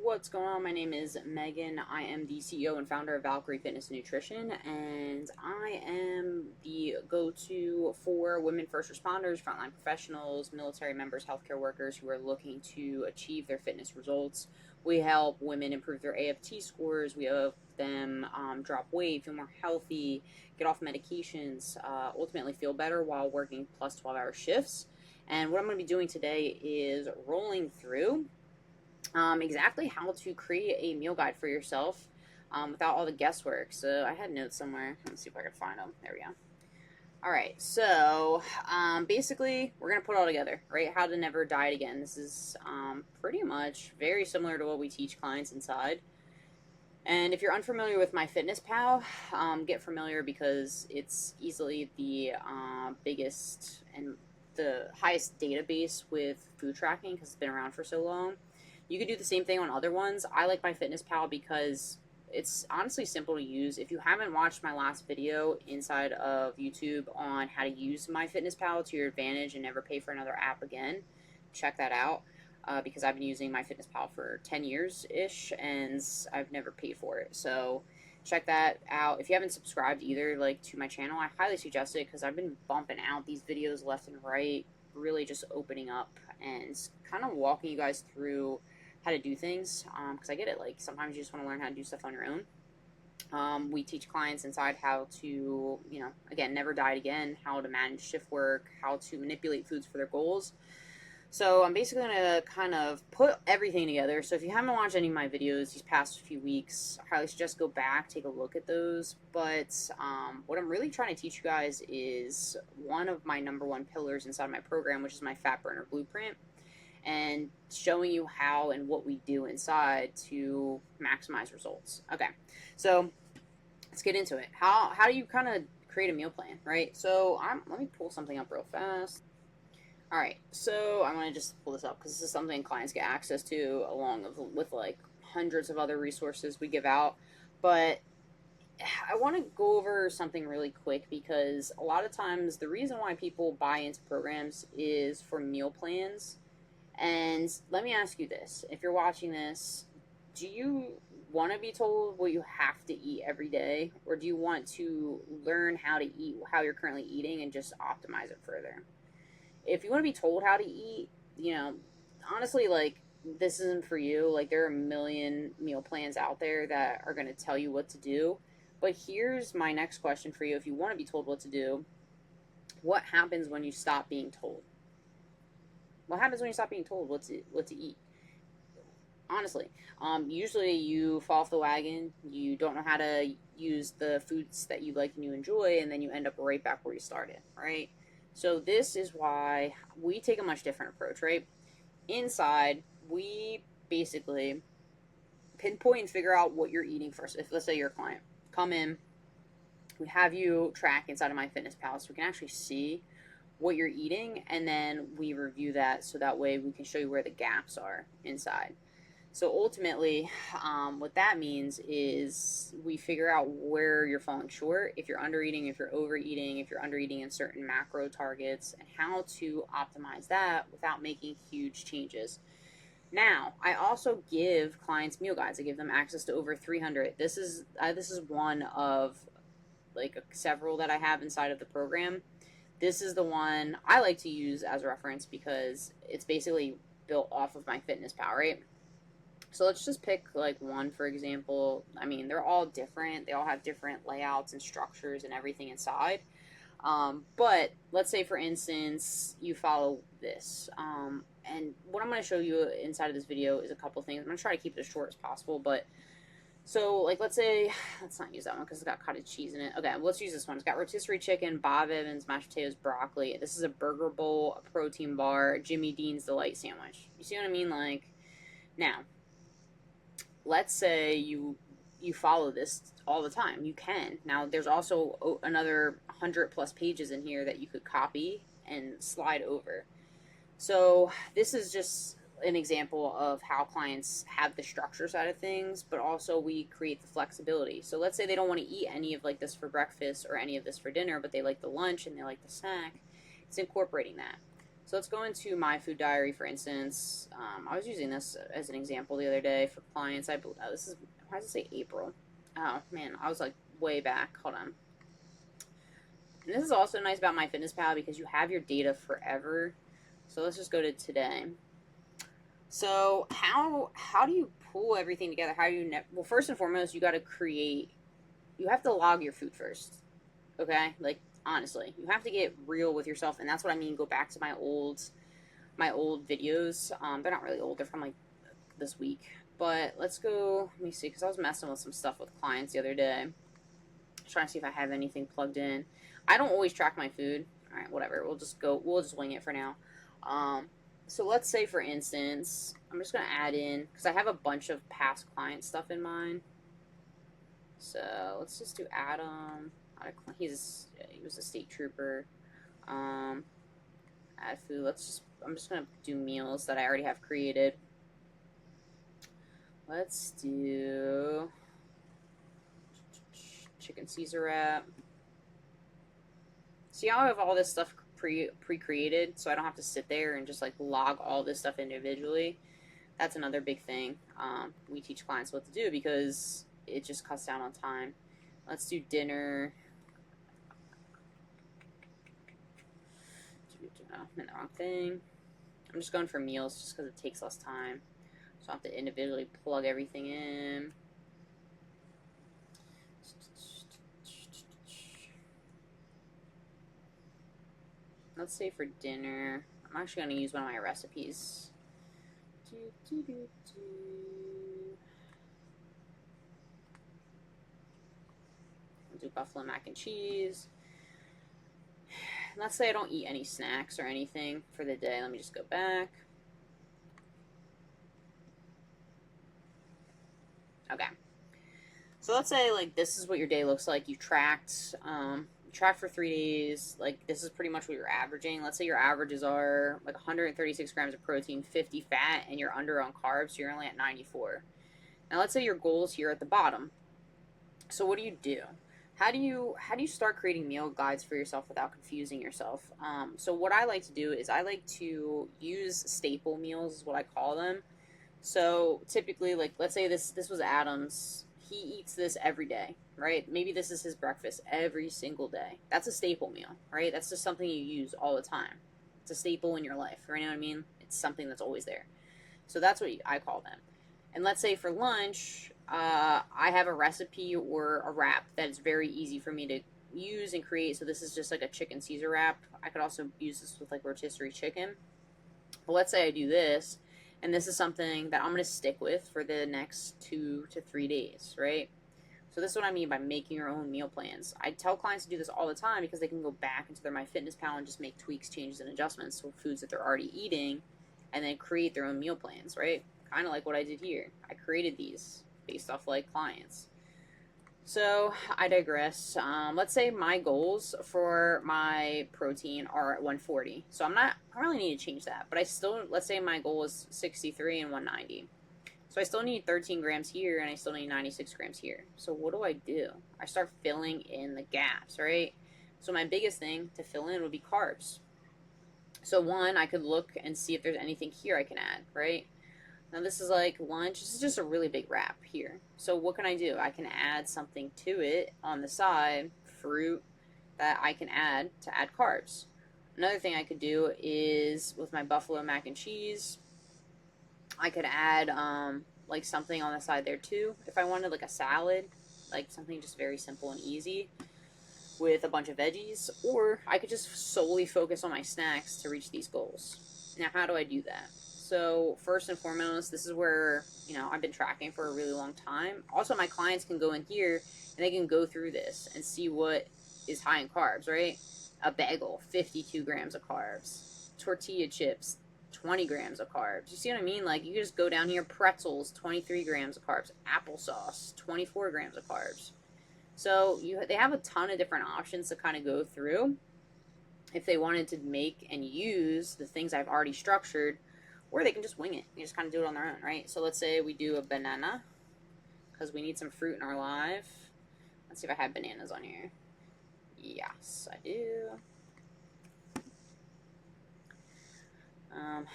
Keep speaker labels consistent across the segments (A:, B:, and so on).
A: What's going on? My name is Megan. I am the CEO and founder of Valkyrie Fitness and Nutrition, and I am the go-to for women first responders, frontline professionals, military members, healthcare workers who are looking to achieve their fitness results. We help women improve their AFT scores. We help them drop weight, feel more healthy, get off medications, ultimately feel better while working plus 12-hour shifts. And what I'm going to be doing today is rolling through exactly how to create a meal guide for yourself without all the guesswork. So I had notes somewhere. Let's see if I can find them. There we go. All right, so basically we're going to put it all together, right? How to never diet again. This is pretty much very similar to what we teach clients inside. And if you're unfamiliar with MyFitnessPal, get familiar because it's easily the biggest and the highest database with food tracking because it's been around for so long. You could do the same thing on other ones. I like MyFitnessPal because it's honestly simple to use. If you haven't watched my last video inside of YouTube on how to use MyFitnessPal to your advantage and never pay for another app again, check that out because I've been using MyFitnessPal for 10 years-ish and I've never paid for it. So check that out. If you haven't subscribed either, like, to my channel, I highly suggest it because I've been bumping out these videos left and right, really just opening up and kind of walking you guys through how to do things, because I get it, like, sometimes you just want to learn how to do stuff on your own. We teach clients inside how to, again, never diet again, how to manage shift work, how to manipulate foods for their goals. So I'm basically going to kind of put everything together. So if you haven't watched any of my videos these past few weeks, I highly suggest go back, take a look at those. But what I'm really trying to teach you guys is one of my number one pillars inside my program, which is my Fat Burner Blueprint, and showing you how and what we do inside to maximize results. Okay, so let's get into it. How do you kind of create a meal plan, right? So let me pull something up real fast. All right, so I'm going to just pull this up because this is something clients get access to along with like hundreds of other resources we give out. But I want to go over something really quick because a lot of times the reason why people buy into programs is for meal plans. And let me ask you this. If you're watching this, do you want to be told what you have to eat every day? Or do you want to learn how to eat how you're currently eating and just optimize it further? If you want to be told how to eat, honestly, like, this isn't for you. Like, there are a million meal plans out there that are going to tell you what to do. But here's my next question for you. If you want to be told what to do, what happens when you stop being told? What happens when you stop being told what to eat? Honestly, usually you fall off the wagon. You don't know how to use the foods that you like and you enjoy, and then you end up right back where you started, right? So this is why we take a much different approach, right? Inside, we basically pinpoint and figure out what you're eating first. If, let's say, you're a client, come in, we have you track inside of MyFitnessPal so we can actually see what you're eating, and then we review that so that way we can show you where the gaps are inside. So ultimately, what that means is we figure out where you're falling short, if you're undereating, if you're overeating, if you're undereating in certain macro targets, and how to optimize that without making huge changes. Now, I also give clients meal guides. I give them access to over 300. This is one of like several that I have inside of the program. This is the one I like to use as a reference because it's basically built off of MyFitnessPal, right? So let's just pick like one, for example. I mean, they're all different. They all have different layouts and structures and everything inside. But let's say, for instance, you follow this. And what I'm going to show you inside of this video is a couple things. I'm going to try to keep it as short as possible. But so, like, let's say, let's not use that one because it's got cottage cheese in it. Okay, let's use this one. It's got rotisserie chicken, Bob Evans, mashed potatoes, broccoli. This is a burger bowl, a protein bar, Jimmy Dean's Delight sandwich. You see what I mean? Like, now, let's say you follow this all the time. You can. Now, there's also another 100 plus pages in here that you could copy and slide over. So this is just an example of how clients have the structure side of things, but also we create the flexibility. So let's say they don't want to eat any of like this for breakfast or any of this for dinner, but they like the lunch and they like the snack. It's incorporating that. So let's go into my food diary, for instance. I was using this as an example the other day for clients. I believe this is, why does it say April? Oh man, I was like way back. Hold on. And this is also nice about MyFitnessPal because you have your data forever. So let's just go to today. So how do you pull everything together? How do you well, first and foremost, you got to create. You have to log your food first. Okay, like honestly, you have to get real with yourself, and that's what I mean. Go back to my old videos. They're not really old; they're from like this week. But let's go. Let me see, because I was messing with some stuff with clients the other day, trying to see if I have anything plugged in. I don't always track my food. All right, whatever. We'll just go. We'll just wing it for now. So let's say, for instance, I'm just gonna add in because I have a bunch of past client stuff in mind. So let's just do Adam. He was a state trooper. Add food. I'm just gonna do meals that I already have created. Let's do chicken Caesar wrap. See how I have all this stuff pre-created, so I don't have to sit there and just like log all this stuff individually. That's another big thing. We teach clients what to do because it just cuts down on time. Let's do dinner. I'm in the wrong thing. I'm just going for meals just because it takes less time. So I have to individually plug everything in. Let's say for dinner, I'm actually going to use one of my recipes. I'll do buffalo mac and cheese. Let's say I don't eat any snacks or anything for the day. Let me just go back. Okay. So let's say like this is what your day looks like. You tracked for 3 days. Like this is pretty much what you're averaging. Let's say your averages are like 136 grams of protein, 50 fat, and you're under on carbs. So you're only at 94. Now let's say your goal is here at the bottom. So what do? How do you start creating meal guides for yourself without confusing yourself? So what I like to do is I like to use staple meals, is what I call them. So typically, like let's say this was Adam's. He eats this every day, right? Maybe this is his breakfast every single day. That's a staple meal, right? That's just something you use all the time. It's a staple in your life, right? You know what I mean? It's something that's always there. So that's what I call them. And let's say for lunch, I have a recipe or a wrap that is very easy for me to use and create. So this is just like a chicken Caesar wrap. I could also use this with like rotisserie chicken. But let's say I do this, and this is something that I'm going to stick with for the next 2 to 3 days, right? So this is what I mean by making your own meal plans. I tell clients to do this all the time because they can go back into their MyFitnessPal and just make tweaks, changes, and adjustments to foods that they're already eating, and then create their own meal plans, right? Kind of like what I did here. I created these based off like clients. So I digress. Let's say my goals for my protein are at 140. So I really need to change that, but I still, let's say my goal is 63 and 190. So I still need 13 grams here and I still need 96 grams here. So what do? I start filling in the gaps, right? So my biggest thing to fill in would be carbs. So one, I could look and see if there's anything here I can add, right? Now this is like lunch. This is just a really big wrap here. So what can I do? I can add something to it on the side, fruit that I can add to add carbs. Another thing I could do is with my buffalo mac and cheese, I could add like something on the side there too. If I wanted like a salad, like something just very simple and easy with a bunch of veggies, or I could just solely focus on my snacks to reach these goals. Now, how do I do that? So first and foremost, this is where, I've been tracking for a really long time. Also, my clients can go in here and they can go through this and see what is high in carbs, right? A bagel, 52 grams of carbs. Tortilla chips, 20 grams of carbs. You see what I mean? Like, you just go down here, pretzels, 23 grams of carbs. Applesauce, 24 grams of carbs. So they have a ton of different options to kind of go through if they wanted to make and use the things I've already structured, or they can just wing it. You just kind of do it on their own, right? So let's say we do a banana because we need some fruit in our life. Let's see if I have bananas on here. Yes, I do.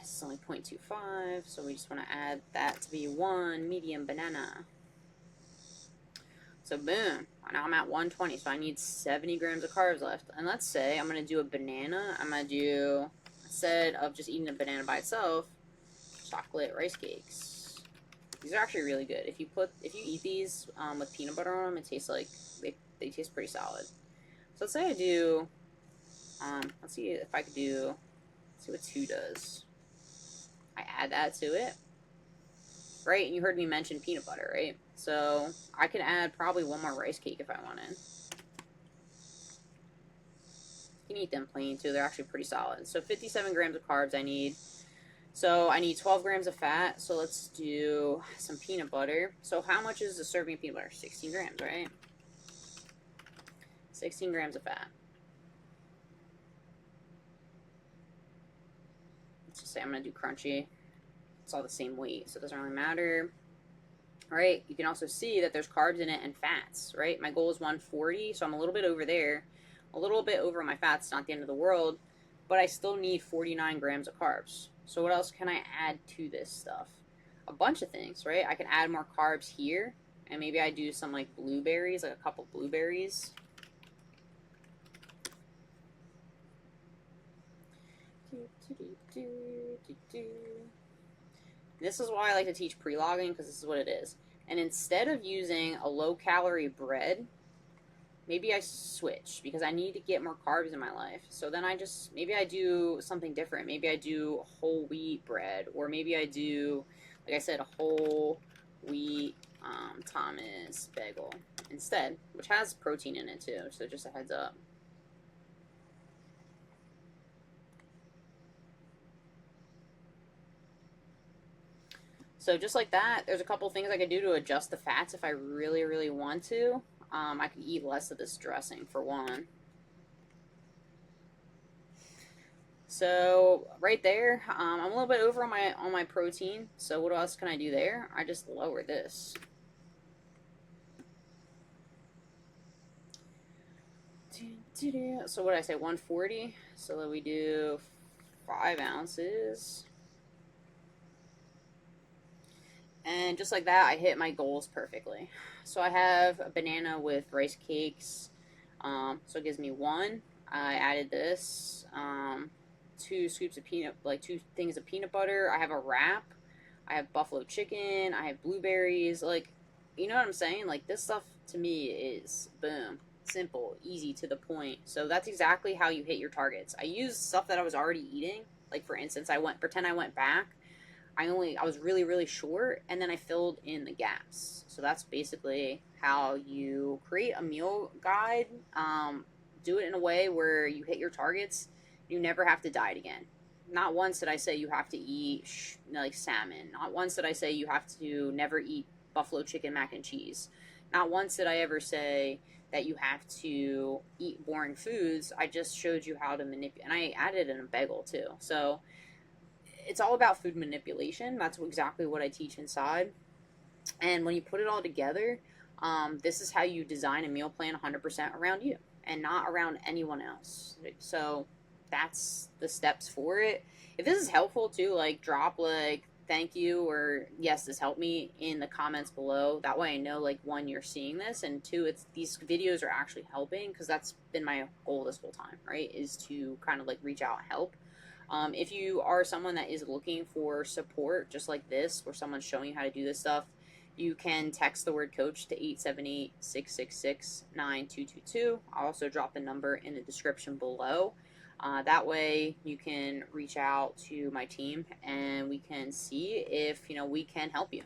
A: This is only 0.25, so we just want to add that to be 1 medium banana. So boom, now I'm at 120, so I need 70 grams of carbs left. And let's say I'm going to do a banana. I'm going to do, instead of just eating a banana by itself, chocolate rice cakes. These are actually really good. If you eat these with peanut butter on them, it tastes like, they taste pretty solid. So let's say I do, let's see if I could do, let's see what 2 does. I add that to it. Right, and you heard me mention peanut butter, right? So I can add probably 1 more rice cake if I wanted. You can eat them plain too, they're actually pretty solid. So 57 grams of carbs I need. So I need 12 grams of fat, so let's do some peanut butter. So how much is a serving of peanut butter? 16 grams, right? 16 grams of fat. Let's just say I'm going to do crunchy. It's all the same weight, so it doesn't really matter. All right, you can also see that there's carbs in it and fats, right? My goal is 140, so I'm a little bit over there. A little bit over my fats, not the end of the world, but I still need 49 grams of carbs. So what else can I add to this stuff? A bunch of things, right? I can add more carbs here, and maybe I do some like blueberries, like a couple blueberries. This is why I like to teach pre-logging, because this is what it is. And instead of using a low-calorie bread, maybe I switch, because I need to get more carbs in my life. So then maybe I do something different. Maybe I do whole wheat bread, or maybe I do, like I said, a whole wheat Thomas bagel instead, which has protein in it too, so just a heads up. So just like that, there's a couple things I could do to adjust the fats if I really, really want to. I could eat less of this dressing for one. So right there, I'm a little bit over on my protein. So what else can I do there? I just lower this. So what did I say? 140. So that we do 5 ounces. And just like that, I hit my goals perfectly. So I have a banana with rice cakes. So it gives me 1. I added this. 2 scoops of 2 things of peanut butter. I have a wrap. I have buffalo chicken. I have blueberries. Like, you know what I'm saying? Like, this stuff to me is boom, simple, easy, to the point. So that's exactly how you hit your targets. I used stuff that I was already eating. Like, for instance, pretend I went back. I was really, really short, and then I filled in the gaps. So that's basically how you create a meal guide. Do it in a way where you hit your targets. You never have to diet again. Not once did I say you have to eat like salmon. Not once did I say you have to never eat buffalo chicken mac and cheese. Not once did I ever say that you have to eat boring foods. I just showed you how to manipulate. And I added in a bagel too. So it's all about food manipulation. That's exactly what I teach inside. And when you put it all together, this is how you design a meal plan 100% around you and not around anyone else. So that's the steps for it. If this is helpful too, like drop like thank you or yes, this helped me in the comments below. That way I know, like, 1, you're seeing this, and 2, these videos are actually helping, because that's been my goal this whole time, right, is to kind of like reach out and help. If you are someone that is looking for support just like this, where someone's showing you how to do this stuff, you can text the word coach to 878-666-9222. I'll also drop the number in the description below. That way you can reach out to my team and we can see if we can help you.